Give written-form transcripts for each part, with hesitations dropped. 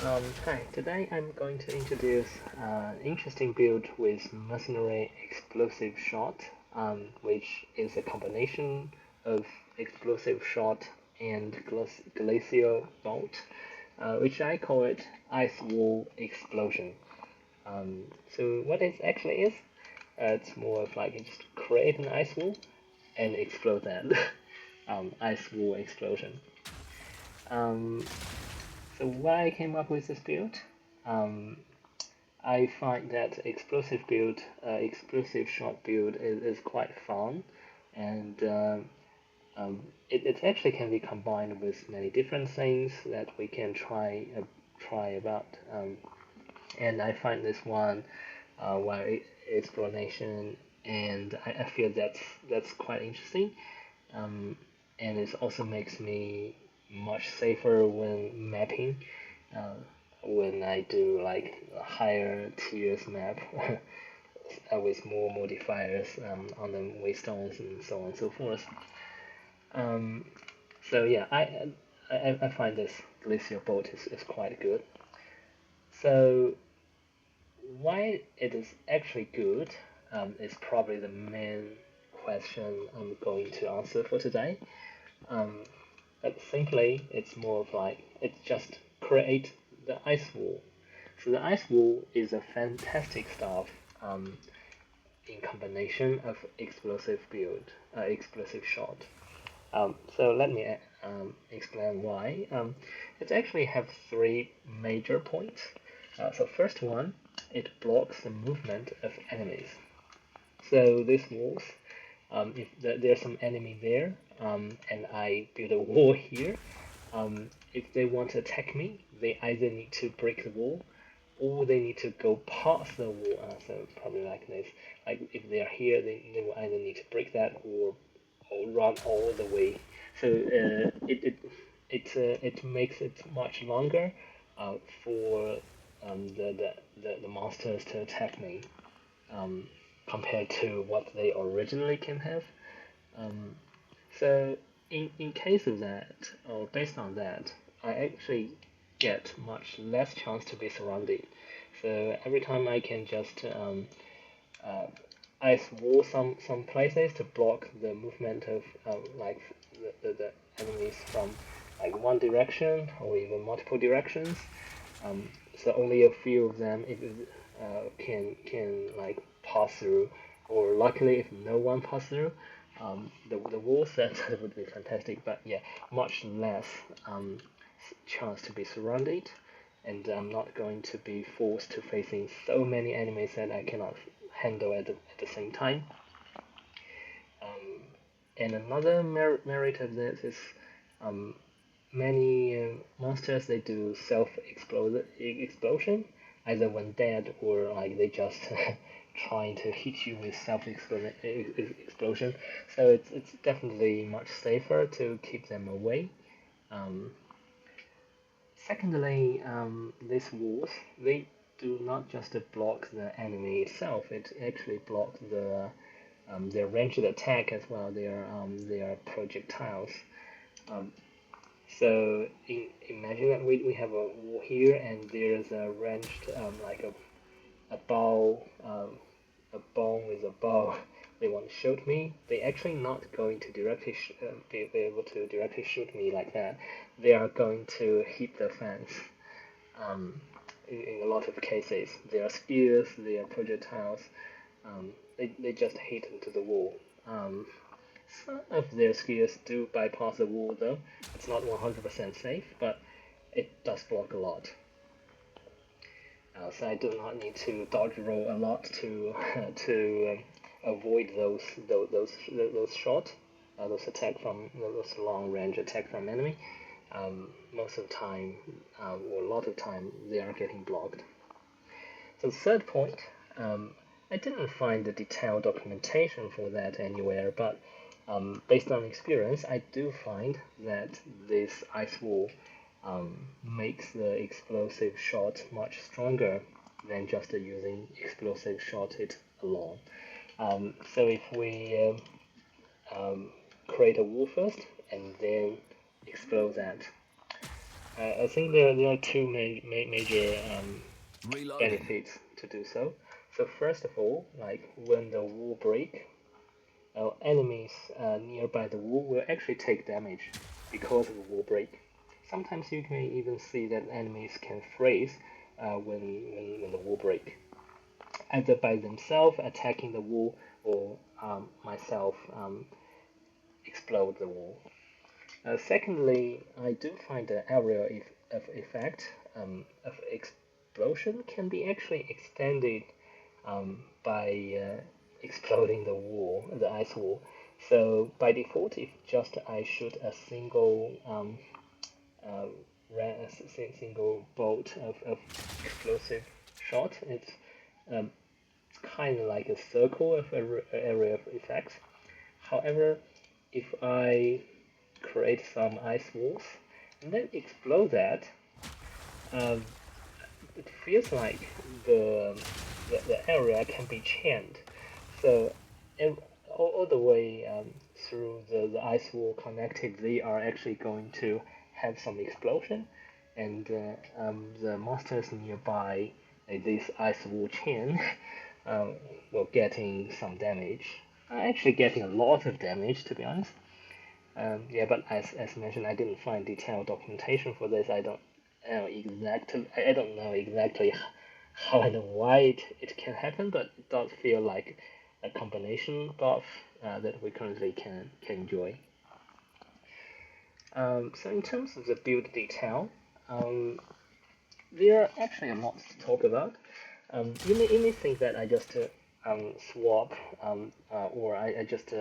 Hi, today I'm going to introduce an interesting build with Mercenary Explosive Shot, which is a combination of Explosive Shot and Glacial Bolt, which I call it Ice Wall Explosion. So what it actually is, it's more of like you just create an ice wall and explode that. Ice wall explosion. Um, so why I came up with this build? Um, I find that explosive shot build is quite fun, and it actually can be combined with many different things that we can try about. And I find this one where explanation, and I feel that's quite interesting. Um, and it also makes me much safer when mapping. Uh, when I do like a higher tiers map with more modifiers on the waystones and so on and so forth. Um, so yeah, I find this Glacial Bolt is quite good. So why it is actually good is probably the main question I'm going to answer for today. Um, but simply, it's more of like it's just create the ice wall. So the ice wall is a fantastic stuff in combination of explosive shot. So let me explain why. It actually have three major points. So first one, it blocks the movement of enemies. So this walls, if there's some enemy there, and I build a wall here, if they want to attack me, they either need to break the wall or they need to go past the wall. So probably like this. Like if they are here, they will either need to break that or run all the way. So it makes it much longer for the monsters to attack me um, compared to what they originally can have. Um, so in case of that, or based on that, I actually get much less chance to be surrounded. So every time I can just uh, ice wall some places to block the movement of like the enemies from like one direction or even multiple directions. So only a few of them can like pass through, or luckily if no one pass through, the wall set would be fantastic. But yeah, much less chance to be surrounded, and I'm not going to be forced to facing so many enemies that I cannot handle at the same time. Um, and another merit of this is um, many monsters they do self explosion either when dead or like they just trying to hit you with self explosion. So it's definitely much safer to keep them away. Um, Secondly, these walls they do not just block the enemy itself; it actually blocks their ranged attack as well. Their projectiles. Um, so imagine that we have a wall here, and there's a ranged like a bow, a bone with a bow. They want to shoot me. They actually not going to directly be able to directly shoot me like that. They are going to hit the fence. Um, in a lot of cases, their spears, their projectiles, they just hit into the wall. Some of their skills do bypass the wall though. It's not 100% safe, but it does block a lot. So I do not need to dodge roll a lot to to avoid those shots, those attack from those long range attack from enemy. Most of the time, or a lot of time, they are getting blocked. So the third point, I didn't find the detailed documentation for that anywhere, but based on experience, I do find that this ice wall makes the explosive shot much stronger than just using explosive shot it alone. So if we create a wall first and then explode that, I think there are two major Reloading. benefits to do so. So first of all, like when the wall break, enemies nearby the wall will actually take damage because of the wall break. Sometimes you can even see that enemies can freeze when the wall break, either by themselves attacking the wall or myself explode the wall. Secondly, I do find the area of effect of explosion can be actually extended by exploding the wall, the ice wall. So by default, if just I shoot a single uh, single bolt of explosive shot, um, kind of like a circle of area of effects. However, if I create some ice walls and then explode that, um, it feels like the area can be chained. So all the way through the ice wall connected, they are actually going to have some explosion, and the monsters nearby this ice wall chain will getting some damage. Actually, getting a lot of damage to be honest. Yeah, but as mentioned, I didn't find detailed documentation for this. I don't know exactly how and why it can happen, but it does feel like a combination buff that we currently can enjoy. So in terms of the build detail, um, there are actually a lot to talk about. You may think that I just swap or I just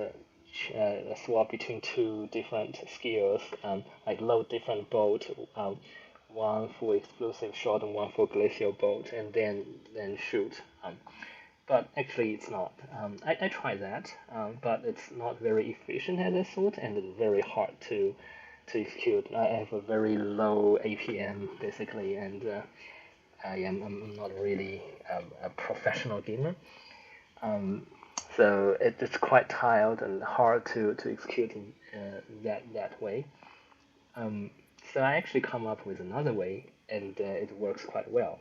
swap between two different skills, like load different bolt, one for explosive shot and one for glacial bolt, and then shoot. But actually, it's not. I tried that, but it's not very efficient as I thought, and it's very hard to execute. I have a very low APM basically, and I'm not really a professional gamer. Um, so it's quite tired and hard to execute in that way. Um, so I actually come up with another way, and it works quite well.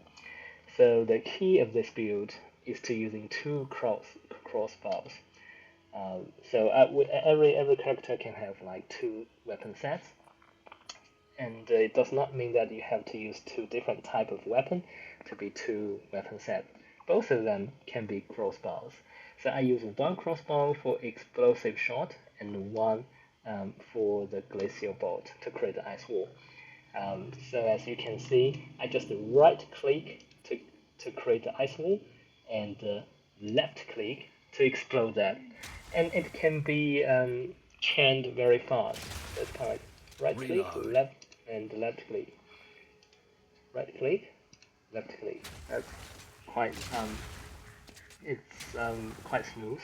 So the key of this build is to using two crossbows. So every character can have like two weapon sets, and it does not mean that you have to use two different type of weapon to be two weapon set. Both of them can be crossbows. So I use one crossbow for explosive shot and one for the glacial bolt to create the ice wall. So as you can see, I just right click to create the ice wall and left click to explode that. And it can be chained very fast. So it's kind of like right click, Reload. left, and left click. Right click, left click. That's quite it's quite smooth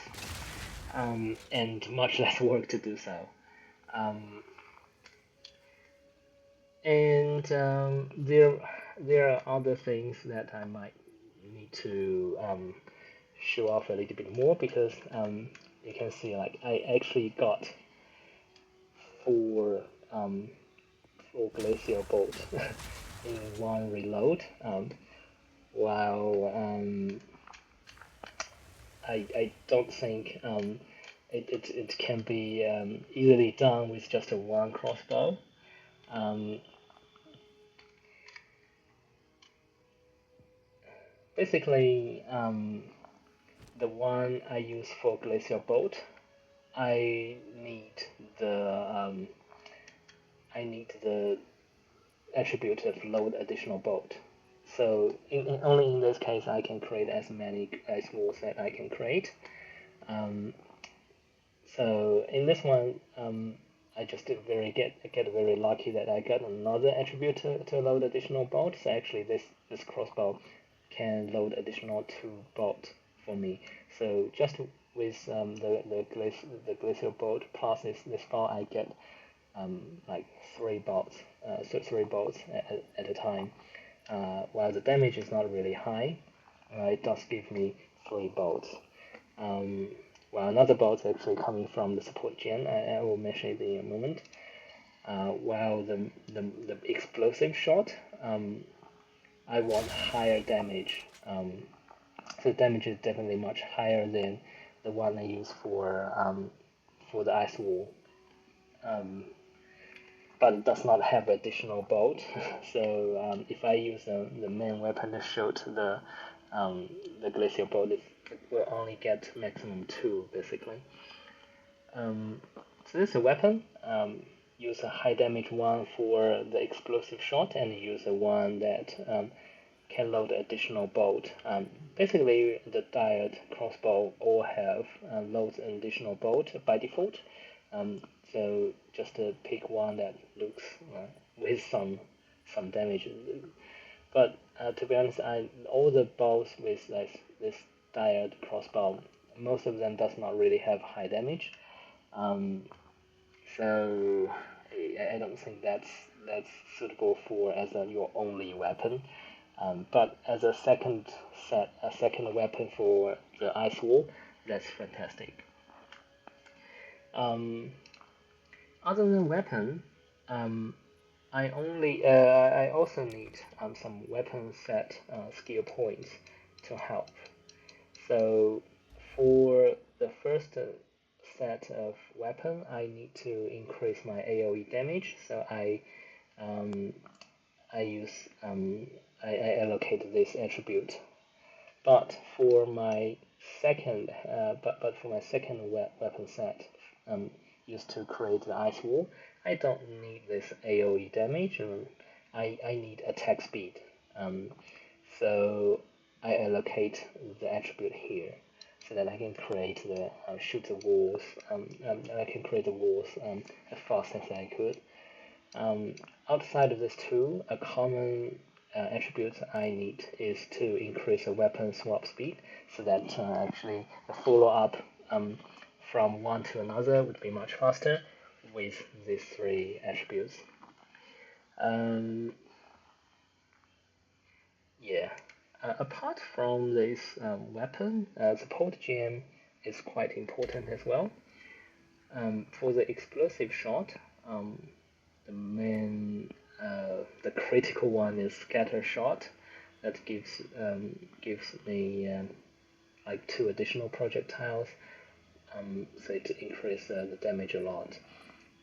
and much less work to do so. Um, and there are other things that I might need to show off a little bit more because you can see like I actually got four four glacial bolts in one reload. While I don't think it can be easily done with just a one crossbow. Um, Basically, the one I use for Glacial Bolt, I need the um, I need the attribute of load additional bolt. So only in this case I can create as many ice walls that I can create. Um, so in this one, I just get very lucky that I got another attribute to load additional bolt. So actually, this crossbow can load additional two bolt for me. So just with the glacial bolt plus this bow, I get like three bolts at a time. While the damage is not really high, it does give me three bolts. Well, another bolt actually coming from the support gen. I will mention it in a moment. while the explosive shot, I want higher damage. So damage is definitely much higher than the one I use for the ice wall. But it does not have additional bolt. So if I use the main weapon to shoot the Glacial Bolt, it will only get maximum 2 basically. So this is a weapon. Use a high damage one for the explosive shot, and use a one that can load additional bolt. Basically, the diode crossbow all have loads an additional bolt by default. So just pick one that looks with some damage. But to be honest, all the bows with this diode crossbow, most of them does not really have high damage. So I don't think that's suitable for as your only weapon. But as a second weapon for the ice wall, that's fantastic. Other than weapon, I also need some weapon set skill points to help. So for the first set of weapon, I need to increase my AoE damage. So I allocate this attribute. But for my second weapon set, used to create the ice wall, I don't need this AoE damage. I need attack speed. So I allocate the attribute here, so that I can create the shoot the walls. I can create the walls as fast as I could. Outside of this two, a common attribute I need is to increase the weapon swap speed, so that actually the follow up from one to another would be much faster with these three attributes. Yeah. Apart from this weapon, support gem is quite important as well. For the explosive shot, the main, the critical one is scatter shot. That gives me like 2 additional projectiles, so to increase the damage a lot.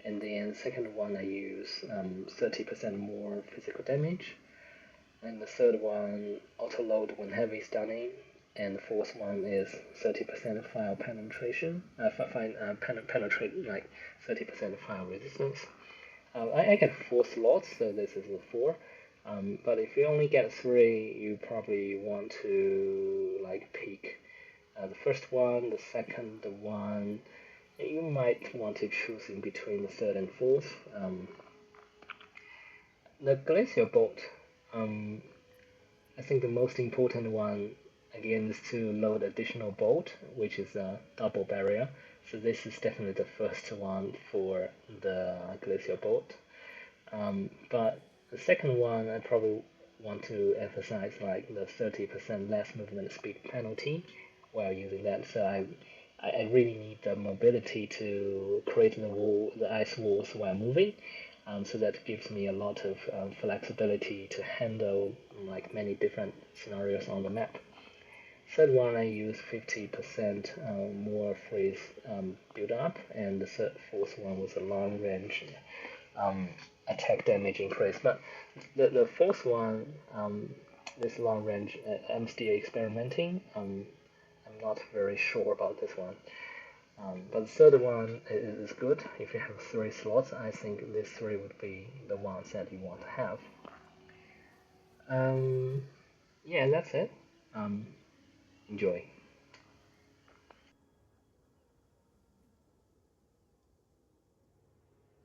And then the second one I use 30% more physical damage. And the third one, auto load when heavy stunning, and the fourth one is 30% fire penetration. Penetrate like 30% fire resistance. I get 4 slots, so this is the 4. But if you only get 3, you probably want to like pick the first one, the second one. You might want to choose in between the third and fourth. The Glacial Bolt. I think the most important one again is to load additional bolt, which is a double barrier. So this is definitely the first one for the Glacial Bolt. But the second one I probably want to emphasize like the 30% less movement speed penalty while using that. So I really need the mobility to create the ice walls while moving. So that gives me a lot of flexibility to handle like many different scenarios on the map. Third one I use 50% more freeze build up, and the fourth one was a long range attack damage increase. But the fourth one, this long range, I'm still experimenting. I'm not very sure about this one. But the third one is good. If you have 3 slots, I think these 3 would be the ones that you want to have. Yeah, that's it. Enjoy.